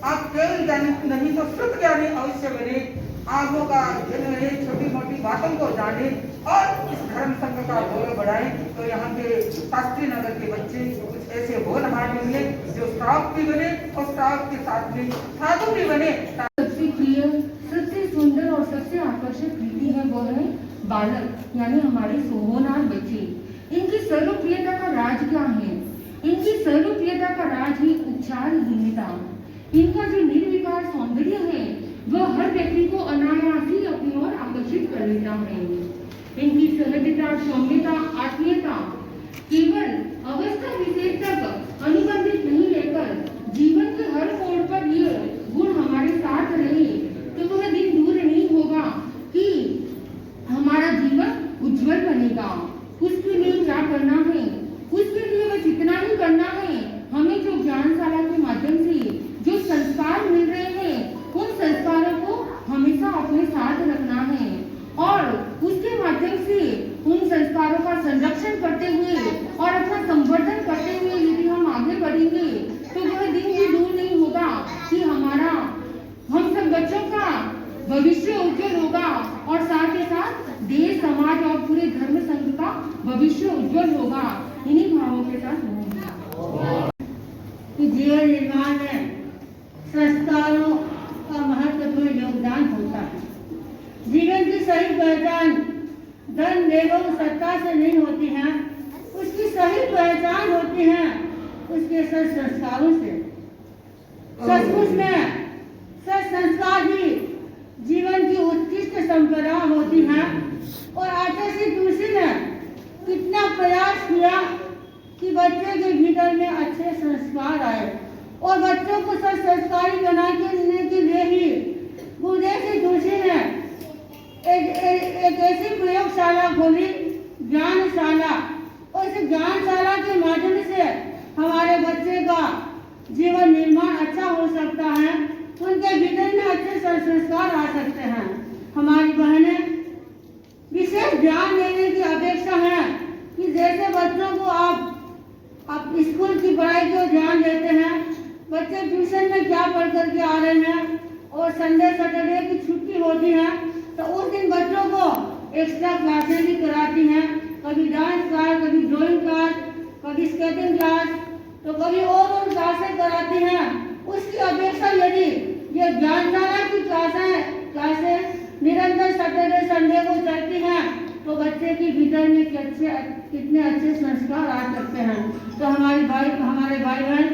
आप केवल ज्ञानी नहीं तो शुद्ध ज्ञानी अवश्य बने, आगों का बने, छोटी मोटी बातों को जाने और इस धर्म संघ का गौरव बढ़ाएं। तो यहाँ के शास्त्री नगर के बच्चे कुछ ऐसे होनहार मिले जो स्टाफ भी बने और स्टाफ के साथ में साधु भी बने। सबसे प्रिय, सबसे सुंदर और सबसे आकर्षक कृति है वो है बालक यानी हमारे होनहार बच्चे। इनकी सर्वप्रियता का राज क्या है? इनकी सर्वप्रियता का राज ही उच्चारहीनता। इनका जो निर्विकार सौंदर्य है वह हर व्यक्ति को अनायास ही अपनी ओर आकर्षित कर लेता है। इनकी सहजता, सौम्यता, आत्मीयता केवल अवस्था विशेष तक अनुबंधित नहीं रहकर जीवन के हर मोड़ पर ये गुण हमारे साथ रहे तो वह दिन दूर नहीं होगा कि हमारा जीवन उज्जवल बनेगा। उसके लिए क्या करना है? उसके लिए बस इतना ही करना है, हमें जो ज्ञानशाला के माध्यम से जो संस्कार मिल रहे हैं उन संस्कारों को हमेशा अपने साथ रखना है और उसके माध्यम से उन संस्कारों का संरक्षण करते हुए और अपना संवर्धन करते हुए यदि हम आगे बढ़ेंगे तो वह दिन भी दूर नहीं होगा कि हमारा हम सब बच्चों का भविष्य उज्जवल होगा और साथ ही साथ देश, समाज और पूरे धर्म संघ का भविष्य उज्जवल होगा। इन्हीं भावों के साथ जीवन निर्माण में संस्कारों का महत्वपूर्ण योगदान होता है। जीवन की सही पहचान धन एवं सत्ता से नहीं होती है, उसकी सही पहचान होती है उसके सच संस्कारों से। सचमुच में सच संस्कार ही जीवन की उत्कृष्ट संपदा होती है। और आचार्य श्री तुलसी ने कितना प्रयास किया कि बच्चे के भीतर में अच्छे संस्कार आए और बच्चों को सच संस्कारी बनाने के लिए ही गुरुदेव श्री तुलसी ने एक ऐसी प्रयोगशाला खोली, ज्ञानशाला। और इस ज्ञानशाला के माध्यम से हमारे बच्चे का जीवन निर्माण अच्छा हो सकता है, उनके भीतर में अच्छे संस्कार आ सकते हैं। हमारी बहनें विशेष ध्यान देने की अपेक्षा है कि जैसे बच्चों को आप स्कूल की पढ़ाई को ध्यान देते हैं, बच्चे ट्यूशन में क्या पढ़ करके आ रहे हैं और संडे सैटरडे की छुट्टी होती है तो उस दिन बच्चों को एक्स्ट्रा क्लासेस भी कराती हैं, कभी डांस क्लास, कभी ड्राइंग क्लास, कभी स्केटिंग क्लास, तो कभी और क्लासेस कराती हैं। उसकी अपेक्षा यदि ये ज्ञानशाला की क्लासेस निरंतर सैटरडे संडे को चलती हैं तो बच्चे के भीतर में कितने अच्छे संस्कार आ सकते हैं। तो हमारे भाई बहन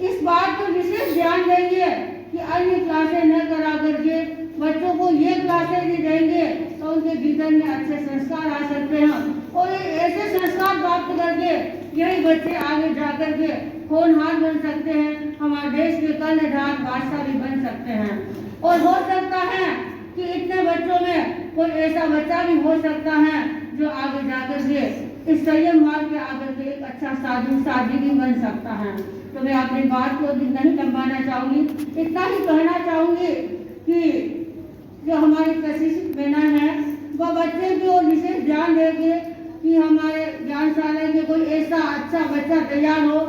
इस बात पर विशेष ध्यान देंगे कि अन्य क्लासें न करा करके बच्चों को ये क्लासें भी देंगे तो उनके भीतर में अच्छे संस्कार आ सकते हैं और ऐसे संस्कार प्राप्त करके यही बच्चे आगे जाकर के होनहार बन सकते हैं, हमारे देश के कर्णधार बादशाह भी बन सकते हैं। और हो सकता है कि इतने बच्चों में कोई ऐसा बच्चा भी हो सकता है जो आगे जाकर के इस संयम मार्ग पे आकर के एक अच्छा साधु भी बन सकता है। तो मैं अपनी बात को नहीं लंबाना चाहूंगी, इतना ही कहना चाहूंगी कि जो हमारी प्रशिक्षित बहनें हैं वह बच्चे की ओर विशेष ध्यान देंगे कि हमारे ज्ञानशाला के कोई ऐसा अच्छा बच्चा तैयार हो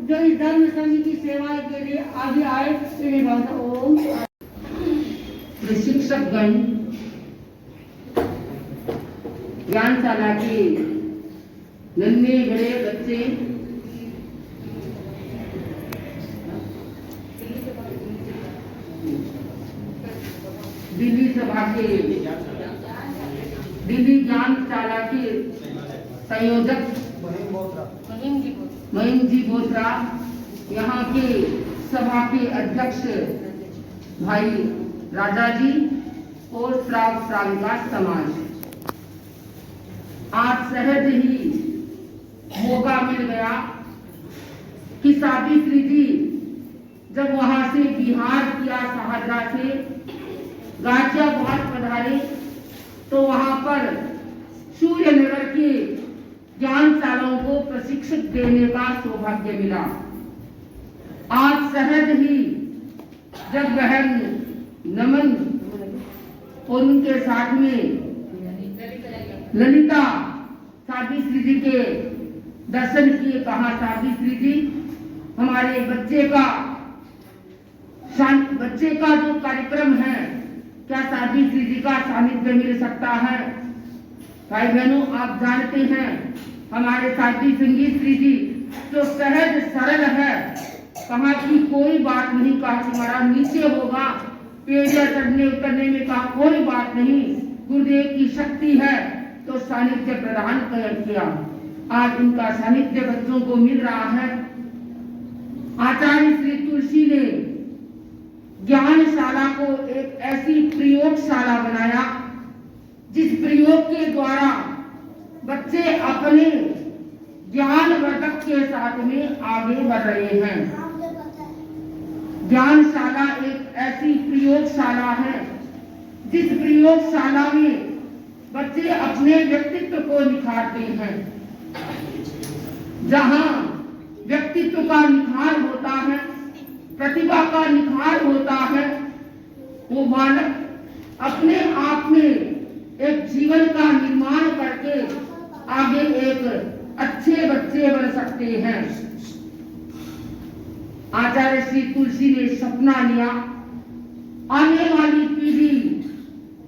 जो इस धर्म संघ की सेवा के लिए आगे आए। ओम। प्रशिक्षकगण, ज्ञानशाला के नन्हे बड़े बच्चे, दिल्ली सभा के दिल्ली ज्ञानशाला के संयोजक महिम जी बोत्रा, यहाँ के सभा के अध्यक्ष भाई राजा जी और श्राविका समाज, आज सहज ही मौका मिल गया कि सावित्री जी जब वहां से बिहार किया शाहजहाँ से गाजियाबाद पधारे तो वहां पर सूर्यनगर के ज्ञानशालाओं को प्रशिक्षण देने का सौभाग्य मिला। आज सहज ही जब बहन नमन और उनके साथ में ललिता सावित्री जी के दर्शन किए, कहा सावित्री जी हमारे बच्चे का बच्चे का जो कार्यक्रम है, क्या साध्वी श्री जी का सानिध्य मिल सकता है? भाई बहनों, आप जानते हैं हमारे साध्वी संगीत श्री जी जो सहज सरल है, कहा कि कोई बात नहीं, कहा कि हमारा नीचे होगा, पेड़ चढ़ने उतरने में कहा कोई बात नहीं, गुरुदेव की शक्ति है, तो सानिध्य प्रदान किया। आज उनका सानिध्य बच्चों को मिल रहा है। आचार्य श्री तुलसी ने ज्ञानशाला को एक ऐसी प्रयोगशाला बनाया जिस प्रयोग के द्वारा बच्चे अपने ज्ञानवर्धक के साथ में आगे बढ़ रहे हैं। ज्ञानशाला एक ऐसी प्रयोगशाला है जिस प्रयोगशाला में बच्चे अपने व्यक्तित्व को निखारते हैं। जहां व्यक्तित्व का निखार होता है, प्रतिभा का निखार होता है, वो बालक अपने आप में एक जीवन का निर्माण करके आगे एक अच्छे बच्चे बन सकते हैं। आचार्य श्री तुलसी ने सपना लिया, आने वाली पीढ़ी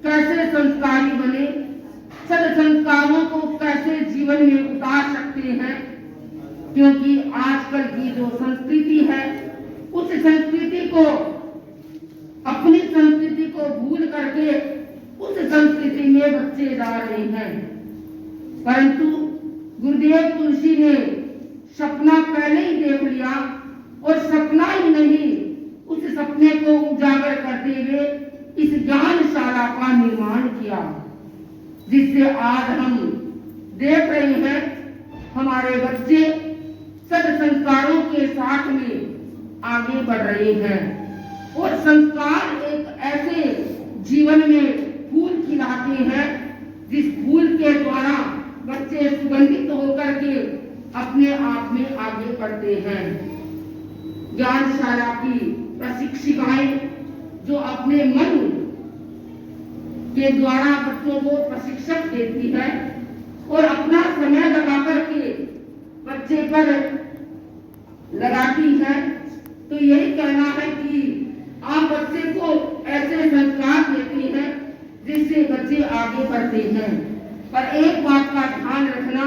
कैसे संस्कारी बने, सद्संस्कारों को कैसे जीवन में उतार सकते हैं, क्योंकि आजकल की जो संस्कृति है उस संस्कृति को, अपनी संस्कृति को भूल करके उस संस्कृति में बच्चे जा रहे हैं। परंतु गुरुदेव तुलसी ने सपना पहले ही देख लिया और सपना ही नहीं, उस सपने को उजागर करते हुए इस ज्ञानशाला का निर्माण किया, जिससे आज हम देख रहे हैं हमारे बच्चे सद्संस्कारों के साथ में आगे बढ़ रहे हैं। और संस्कार एक ऐसे जीवन में फूल खिलाते हैं जिस फूल के द्वारा बच्चे सुगंधित होकर के अपने आप में आगे बढ़ते हैं। ज्ञानशाला की प्रशिक्षिकाएं जो अपने मन के द्वारा बच्चों को प्रशिक्षण देती है और अपना समय लगा करके बच्चे पर लगाती है, तो यही कहना है कि आप बच्चे को ऐसे संस्कार देती हैं जिससे बच्चे आगे बढ़ते हैं। पर एक बात का ध्यान रखना,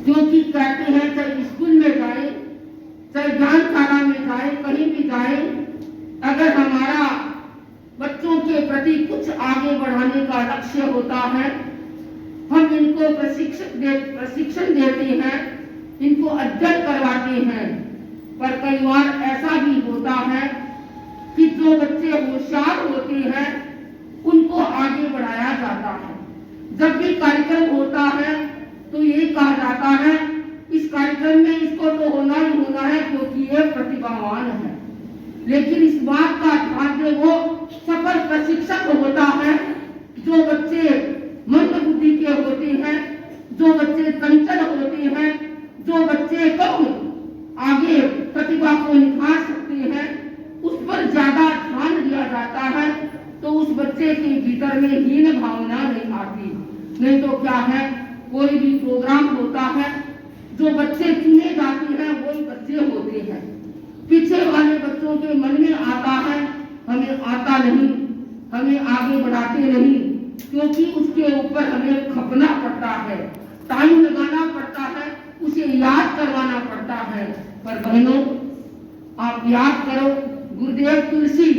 क्योंकि कहते हैं चाहे स्कूल में जाए, चाहे ज्ञानशाला में जाए, कहीं भी जाए, अगर हमारा बच्चों के प्रति कुछ आगे बढ़ाने का लक्ष्य होता है, हम इनको प्रशिक्षण देते हैं, इनको अध्ययन करवाते हैं। पर कई बार ऐसा भी होता है कि जो बच्चे होशियार होते हैं उनको आगे बढ़ाया जाता है। जब भी कार्यक्रम होता है तो ये कहा जाता है इस कार्यक्रम में इसको तो होना ही होना है क्योंकि ये प्रतिभावान है। लेकिन इस बात का ध्यान दे, वो सफल प्रशिक्षक होता है जो बच्चे मंद बुद्धि के होते हैं, जो बच्चे चंचल होते हैं, जो बच्चे कम आगे प्रतिभा को निखार सकते हैं, उस पर ज्यादा ध्यान दिया जाता है, तो उस बच्चे के भीतर में हीन भावना नहीं आती। नहीं तो क्या है, कोई भी प्रोग्राम होता है, जो बच्चे चुने जाते हैं वही बच्चे होते हैं। पीछे वाले बच्चों के मन में आता है हमें आता नहीं, हमें आगे बढ़ाते नहीं, क्योंकि उसके ऊपर हमें खपना पड़ता है, टाइम लगाना पड़ता है, उसे याद करवाना पड़ता है। पर बहनों, आप याद करो, गुरुदेव तुलसी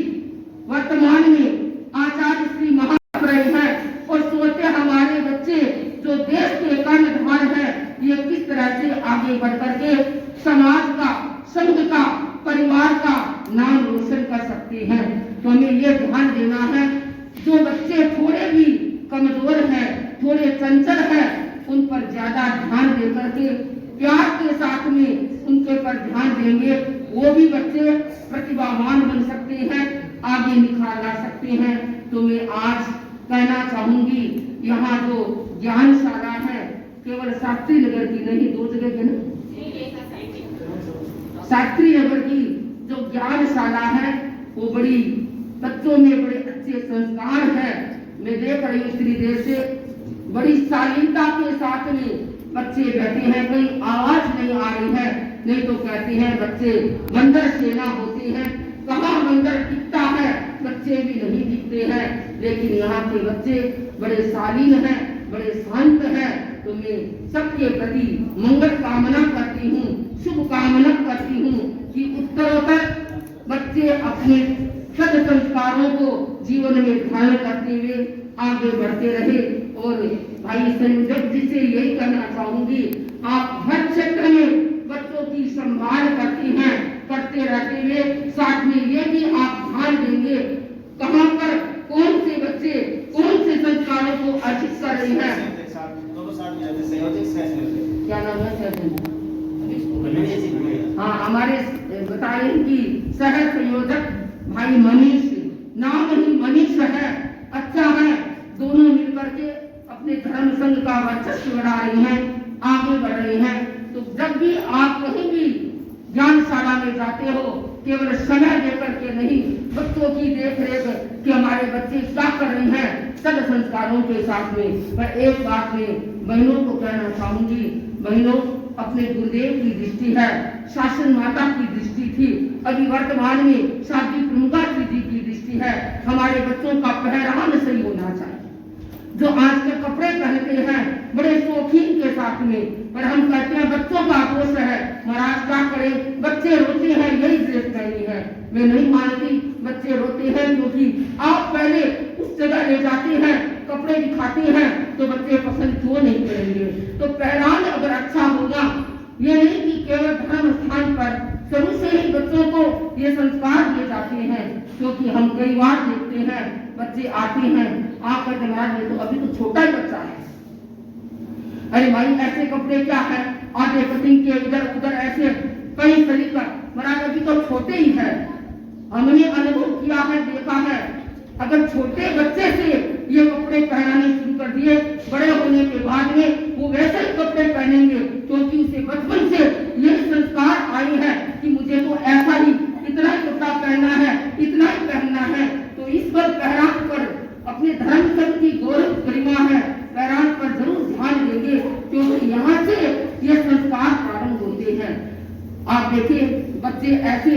वर्तमान में आचार्य श्री महान रहे हैं और सोचते हमारे बच्चे जो देश के कर्णधार है, ये किस तरह से आगे बढ़ करके समाज का, संघ का, परिवार का नाम रोशन कर सकते हैं। तो हमें ये ध्यान देना है, जो बच्चे थोड़े भी कमजोर हैं, थोड़े चंचल हैं, उन पर ज्यादा ध्यान दे करके प्यार के साथ में उनके पर ध्यान देंगे, वो भी बच्चे प्रतिभावान बन सकते हैं, आगे निखार ला सकते हैं। तो मैं आज कहना चाहूंगी, यहाँ जो ज्ञानशाला है केवल शास्त्री नगर की नहीं, दो जगह की ना, शास्त्री नगर की जो ज्ञानशाला है वो बड़ी बच्चों में बड़े अच्छे संस्कार है। मैं देख रही हूँ इतनी देर से बड़ी शालीनता के साथ में बच्चे बैठे हैं, कोई आवाज नहीं आ रही है, नहीं तो कहते हैं बच्चे बंदर सेना होती है, कहाँ मंदिर दिखता है, बच्चे भी नहीं दिखते हैं, लेकिन यहाँ के बच्चे बड़े शालीन हैं, बड़े शांत हैं। तो मैं सबके प्रति मंगल कामना करती हूँ, शुभ कामना करती हूँ कि उत्तरोत्तर बच्चे अपने सद संस्कारों को जीवन में धारण करते हुए आगे बढ़ते रहे। और भाई संयोजक जी से यही कहना चाहूंगी, आप हर क्षेत्र में बच्चों की संभाल करती हैं, करते रहते हुए साथ में ये भी आप ध्यान देंगे कहाँ पर कौन से बच्चे कौन से संस्कारों को अर्जित कर रहे हैं। क्या नाम है? हाँ, हमारे बता रहे हैं कि सह संयोजक भाई मनीष, नाम ही मनीष है, अच्छा है। दोनों मिलकर के अपने धर्म संघ का वर्चस्व बढ़ा रहे हैं, आगे बढ़ रहे हैं। तो जब भी आप कहीं भी ज्ञानशाला में जाते हो, केवल समय देकर के नहीं, बच्चों की देख रेख कि हमारे बच्चे क्या कर रहे हैं सद संस्कारों के साथ में। पर एक बात में बहनों को कहना चाहूंगी, बहनों अपने गुरुदेव की दृष्टि है, शासन माता की दृष्टि थी, अभी वर्तमान में शादी प्रमुखा जी की दृष्टि है। हमारे बच्चों का पहरावा सही होना चाहिए। जो आज के कपड़े पहनते हैं बड़े शौकीन के साथ में, पर हम कहते हैं बच्चों का दोष है, महाराज क्या करें, बच्चे रोते हैं यही ड्रेस पहनी है। मैं नहीं मानती, बच्चे रोते हैं क्योंकि आप पहले उस जगह ले जाते हैं, कपड़े दिखाते हैं, तो बच्चे पसंद क्यों नहीं करेंगे। तो पहरावा अगर अच्छा होगा, ये नहीं कि केवल धर्म स्थान पर शुरू से ही बच्चों को ये संस्कार दिए जाते हैं। क्योंकि हम कई बार देखते हैं बच्चे आते हैं, आकर के महाराज ये तो अभी तो छोटा ही बच्चा है, अरे भाई ऐसे कपड़े क्या है, आधे कटिंग के इधर उधर ऐसे कई तरीका, महाराज अभी तो छोटे ही है। हमने अनुभव किया है, देखा है, अगर छोटे बच्चे से ये कपड़े पहनाने शुरू कर दिए, बड़े होने के बाद में वो वैसे ही कपड़े पहनेंगे, क्योंकि उसे बचपन से ये संस्कार आए हैं कि मुझे तो ऐसा ही इतना ही कपड़ा पहनना है, इतना ही पहनना है। तो इस पर पहराव पर अपने धर्म संघ की गौरव गरिमा है, पहराव पर जरूर ध्यान देंगे, क्योंकि यहाँ से ये संस्कार प्रारंभ होते हैं। आप देखिए बच्चे ऐसे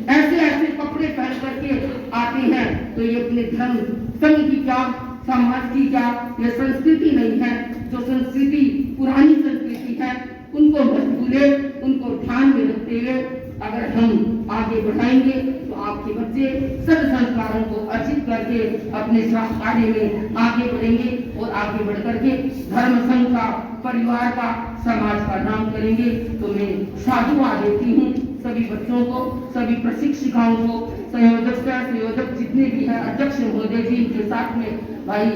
ऐसे कपड़े पहन करके आते हैं, तो ये अपने धर्म संघ की क्या, समाज की क्या, ये संस्कृति नहीं है। जो संस्कृति पुरानी संस्कृति है उनको मत भूले, उनको ध्यान में रखते हुए अगर हम आगे बढ़ाएंगे तो आपके बच्चे सद संस्कारों को अर्जित करके अपने कार्य में आगे बढ़ेंगे और आगे बढ़ करके धर्म संघ का, परिवार का, समाज का नाम करेंगे। तो मैं साधुवाद देती हूँ सभी बच्चों को, सभी प्रशिक्षिकाओं को, संयोजक जितने भी हैं, अध्यक्ष महोदय जी के साथ में भाई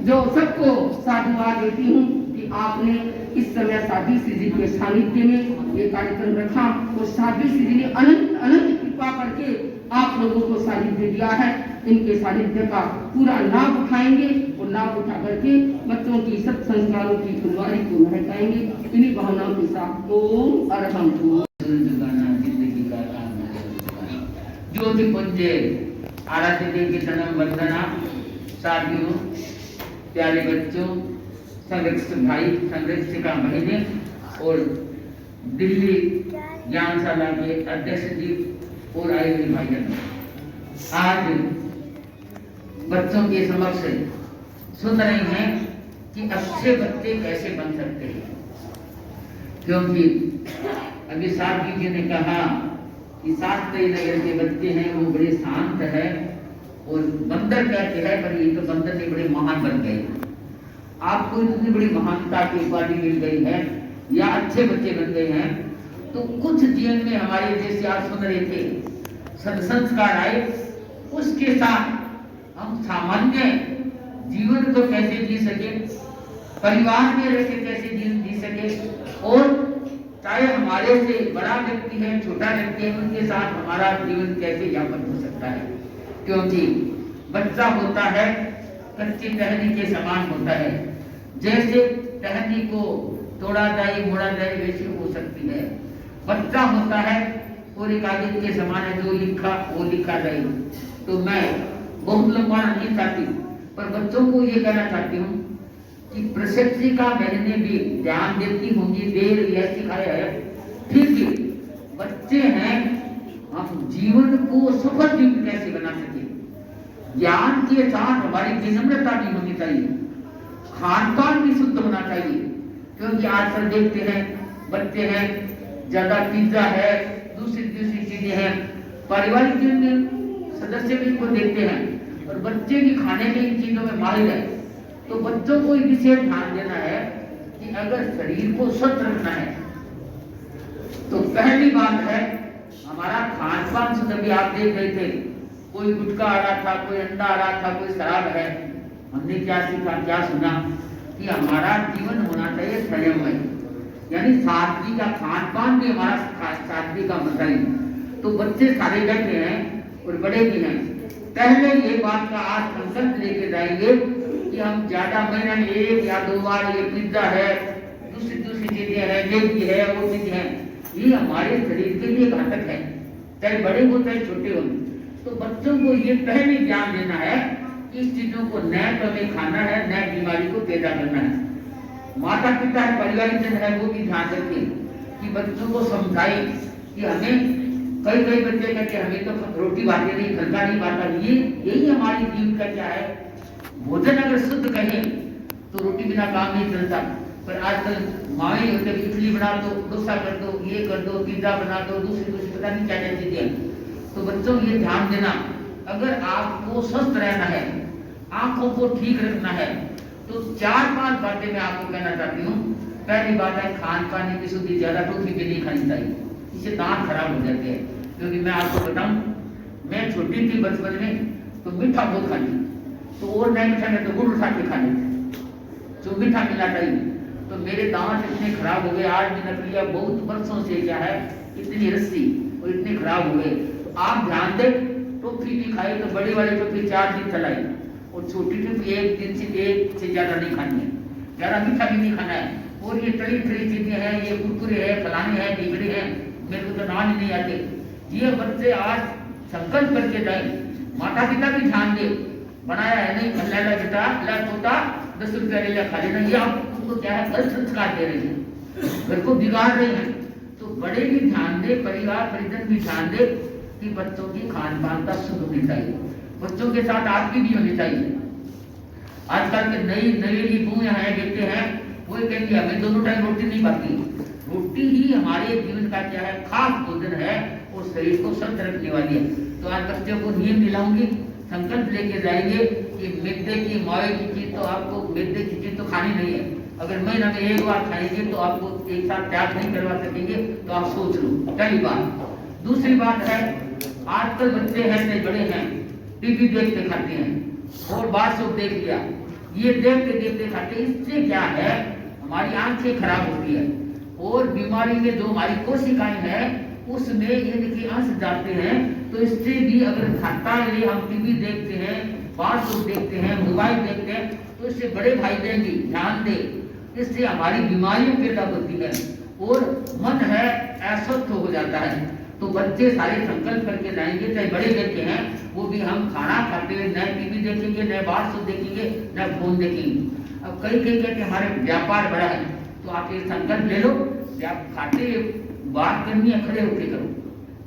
जो सबको साधुवाद देती हूँ कि आपने इस समय साध्वी श्री जी के सानिध्य में ये कार्यक्रम रखा और साध्वी श्री जी ने अनंत अनंत कृपा करके आप लोगों को सानिध्य दिया है। इनके सानिध्य का पूरा लाभ उठाएंगे और लाभ उठा करके बच्चों की सत संस्कारों की फुलवारी को महकाएंगे। इन्हीं भावनाओं के साथ ओम अरहम जिंदगी का ज्योति पुंजे आराध्य देव की जन्म वंदना। साथियों, प्यारे बच्चों, संरक्षक भाई, संरक्षिका बहने और दिल्ली ज्ञानशाला के अध्यक्ष जी और आए हुए भाइयों, आज बच्चों के समक्ष सुन रहे हैं कि अच्छे बच्चे कैसे बन सकते हैं। क्योंकि अभी साथी जी ने कहा कि सातवें नगर के बच्चे हैं वो बड़े शांत है और बंदर कहते हैं, पर ये तो बंदर नहीं बड़े महान बन गए। आपको इतनी बड़ी महानता की उपाधि मिल गई है या अच्छे बच्चे बन गए हैं, तो कुछ जीवन में हमारे जैसे आप सुन रहे थे संस्कार आए, उसके साथ हम सामान्य जीवन को कैसे जी सके, परिवार में रह के कैसे जीवन जी सके, और चाहे हमारे से बड़ा व्यक्ति है, छोटा व्यक्ति है, उनके साथ हमारा जीवन कैसे यापन हो सकता है। क्योंकि बच्चा होता है कच्ची टहनी के समान होता है, जैसे टहनी को तोड़ा जाए मोड़ा जाए वैसे हो सकती है। बच्चा होता है पूरे कागज के समान है, जो लिखा वो लिखा जाए। तो मैं बहुत लंबा नहीं चाहती, पर बच्चों को ये कहना चाहती हूँ कि प्रशिक्षिका बहनें भी ध्यान देती होंगी, देर यह सिखाया है, फिर भी बच्चे हैं, हम जीवन को सफल जीवन कैसे बना सके। ज्ञान के साथ हमारी विनम्रता भी होनी चाहिए, खान पान भी शुद्ध होना चाहिए। क्योंकि आजकल देखते हैं बच्चे हैं ज्यादा पिज्जा है, दूसरी चीजें हैं, पारिवारिक जीवन में सदस्य भी इनको देखते हैं और बच्चे भी खाने में इन चीजों में माहिर है। तो बच्चों को विशेष ध्यान देना है कि अगर शरीर को स्वस्थ रखना है तो पहली बात है हमारा खान पान से। तभी आप देख रहे थे कोई गुटखा आ रहा था, कोई अंडा आ रहा था, कोई शराब है। हमने क्या सीखा, क्या सुना कि हमारा जीवन होना चाहिए संयममय, यानी सादगी का खान पान भी हमारा सादगी का मसला है। तो बच्चे सारे बैठे हैं और बड़े भी हैं। पहले ये बात का आज संकल्प लेके जाएंगे कि हम ज्यादा महीने में 1 या 2 बार ये पिज्जा है, दूसरी चीजें हैं, मैगी है, वो चीजें हैं, ये हमारे शरीर के लिए घातक है, चाहे बड़े हो चाहे छोटे हो। तो बच्चों को ये पहले ज्ञान देना है कि इस चीजों को न तो हमें खाना है, न बीमारी को पैदा करना है। माता पिता है, पारिवारिक जन है, वो भी ध्यान रखें कि बच्चों को समझाए कि हमें कई बच्चे कहते हैं हमें तो रोटी बांटे नहीं, घर का नहीं बांटा। यही हमारी जीवन का क्या है। भोजन अगर शुद्ध कहें तो रोटी बिना काम नहीं चलता। पर आजकल माएँ होते इडली बना दो, डोसा कर दो, ये कर दो, पिज्जा बना दो, दूसरी पता नहीं क्या क्या चीजें। तो बच्चों ये ध्यान देना, अगर आपको स्वस्थ रहना है, आंखों को ठीक रखना है, तो 4-5 बातें मैं आपको कहना चाहती हूँ। पहली बात है खान पान की शुद्धि, ज्यादा टॉफी भी नहीं खानी चाहिए, इससे दांत खराब हो जाते हैं। क्योंकि मैं आपको बताऊं, मैं छोटी थी बचपन में तो मीठा बहुत खाती, तो और नहीं मीठा नहीं तो गुड़ उठा के खा लेते, जो मीठा मिला चाहिए। तो मेरे दांत इतने खराब हो गए, आज भी नकलिया बहुत वर्षों से क्या है इतनी रस्सी और इतने खराब हो गए। तो आप ध्यान दें, टॉफी भी खाए तो बड़ी वाली टॉफी 4 दिन चलाई और छोटी टॉफी 1 दिन से ज्यादा नहीं खानी है, ज्यादा मीठा भी नहीं खाना है। और ये तली चीजें हैं, ये कुरकुरे है, फलाने हैं, बिगड़े हैं, मेरे को तो नाम ही नहीं आते। ये बच्चे आज संकल्प करके जाए, माता पिता भी ध्यान दे, बनाया है नहीं खल्ला बेटा ला तोता 10 रुपया ले खा लेना, ये आप उनको क्या है गलत संस्कार दे रहे हैं, घर को बिगाड़ रहे हैं। तो बड़े भी ध्यान दे, परिवार परिजन भी ध्यान दे कि बच्चों की खान पान का शुद्ध होनी चाहिए, बच्चों के साथ आपकी भी होनी चाहिए। आजकल के नई बूढ़े हैं देखते हैं, वो कहेंगे हमें दोनों टाइम रोटी नहीं पाती। रोटी ही हमारे जीवन का क्या है खास भोजन है और शरीर को स्वस्थ रखने वाली है। तो आज बच्चों को नियम दिलाऊंगी, संकल्प लेके जाएंगे कि मैदे की मावे की चीज तो आपको मैदे की चीज तो खानी नहीं है। अगर महीना में 1 बार खाएंगे तो आपको एक साथ त्याग नहीं करवा सकेंगे, तो आप सोच लो, पहली बात। दूसरी बात है आजकल बच्चे हैं नहीं बड़े हैं, टीवी देखते खाते हैं और बात सब देख लिया, ये देखते खाते, इससे क्या है हमारी आंखें खराब होती है और बीमारी में जो हमारी कोशिकाएं हैं उसमें इनके अंश जाते हैं। तो इससे भी अगर खाता है, हम टीवी देखते हैं, बात सब देखते हैं, मोबाइल देखते हैं, तो इससे बड़े भाई बहन भी ध्यान दे, इससे हमारी बीमारियां पैदा होती है और मन है अस्वस्थ हो जाता है। तो बच्चे सारे संकल्प करके जाएंगे, चाहे बड़े बच्चे हैं, वो भी हम खाना खाते हुए न टीवी देखेंगे, न बात सब देखेंगे, न फोन देखेंगे। अब कई कहते हमारे व्यापार बड़ा है, तो आप ये संकल्प ले लो कि आप खाते बात करनी है खड़े होके करो,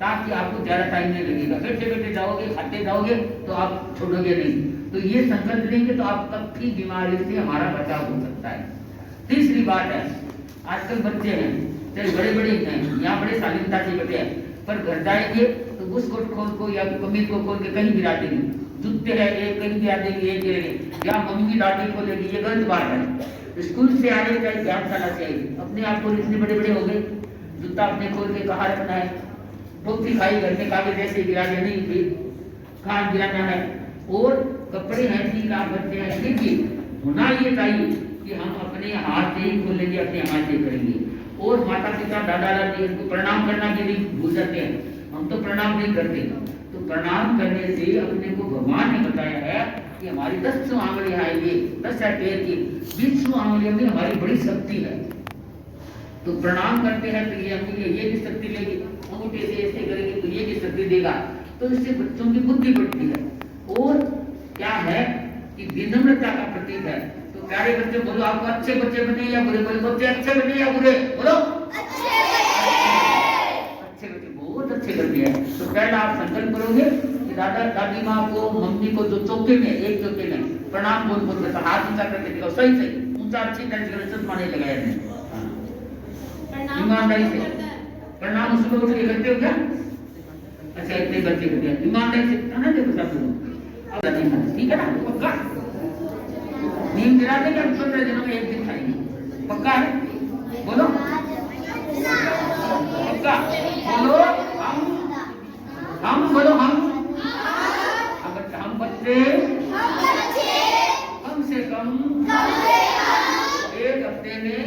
ताकि आपको ज्यादा टाइम नहीं लगेगा। बैठे जाओगे खाते जाओगे तो आप छोड़ोगे नहीं। तो ये संकल्प लेंगे तो आप कभी बीमारी से हमारा बचाव हो सकता है। तीसरी बात है आजकल बच्चे हैं चाहे बड़े हैं, यहाँ बड़े शालीनता से बैठे हैं, पर घर जाएंगे तो बुस्कुट खोल को या कमीज को खोल के कहीं गिरा देंगे, जूते है एक कहीं गिरा देंगे, एक गिरेंगे, या मम्मी दादी खोलेगी, ये गलत बात है। स्कूल से आए चाहे व्यायामशाला से आए, अपने आप को इतने बड़े हो गए, जूता अपने खोल के कहाँ रखना है, टोपी खाई घर में कागज ऐसे गिरा के नहीं थी, कहाँ गिराना है। और कपड़े हैं ठीक आप बच्चे हैं, ठीक होना ये चाहिए कि हम अपने हाथ से ही खोलेंगे, अपने हाथ से करेंगे। और माता पिता दादा दादी इनको प्रणाम करना भी नहीं भूल जाते हैं, हम तो प्रणाम नहीं करते। तो प्रणाम करने से अपने को भगवान ने बताया है कि हमारी 10 आंगलियां आएंगी, 10 पैर की 20 आंगलियों में हमारी बड़ी शक्ति है। तो प्रणाम करते हैं तो ये अंगुली ये भी शक्ति लेगी, अंगूठे से ऐसे करेंगे तो ये भी शक्ति देगा। तो इससे बच्चों की बुद्धि बढ़ती है और क्या है कि विनम्रता का प्रतीक है। तो प्यारे बच्चे बोलो, आपको अच्छे बच्चे बने या बुरे? बोले बच्चे अच्छे बने या बुरे? बोलो अच्छे बच्चे, बहुत अच्छे अच्छे कर दिया है। तो पहला आप संकल्प करोगे कि दादा दादी माँ को मम्मी को जो चौके में एक चौके में प्रणाम बोल बोल कर हाथ ऊंचा करके दिखाओ, सही सही ऊंचा अच्छी तरह से चश्मा नहीं लगाया है। ईमानदारी से प्रणाम सुबह उठ के करते हो क्या? अच्छा इतने बच्चे करते हैं ईमानदारी से ना, देखो सब लोग अब नहीं, ठीक है ना? पक्का नींद दिलाते कि 15 दिनों में एक दिन खाएंगे, पक्का है? बोलो पक्का बोलो। हम बोलो हम बच्चे कम से कम एक हफ्ते में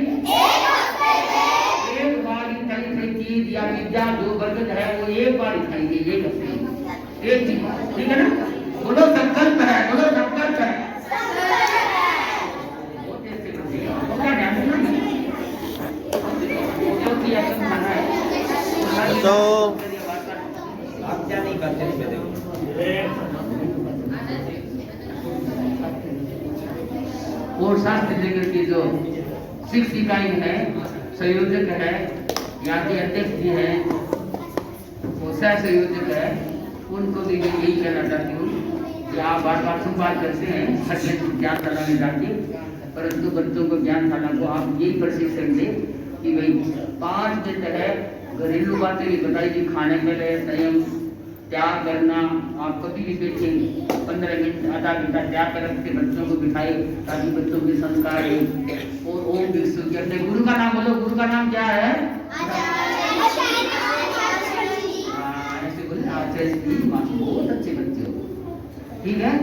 एक बार ही तली हुई चीज या पिज्जा जो बर्गर है वो एक बार ही खाएंगे, एक हफ्ते में एक चीज, ठीक है ना? बोलो संकल्प है, बोलो संकल्प है। तो आप क्या नहीं करते? और शास्त्र लेकर के जो 6 इकाई है, संयोजक है, यहाँ के अध्यक्ष जी हैं, वो सह संयोजक है, उनको भी मैं यही कहना चाहती हूँ कि आप बार बार संवाद करते हैं सत्य ज्ञानशाला में जाके, परंतु बच्चों को ज्ञानशाला को आप यही प्रशिक्षण दें कि भाई 5 मिनट है घरेलू बातें भी बताइए, खाने के लिए संयम त्याग करना। आप कभी भी बैठे 15 मिनट आधा घंटा त्याग कर रखते बच्चों को बिठाए ताकि बच्चों के संस्कार हो। और ओम विष्णु के अपने गुरु का नाम बोलो, गुरु का नाम क्या है? ऐसे बोले आचार्य जी, बहुत अच्छे बच्चे हो, ठीक है।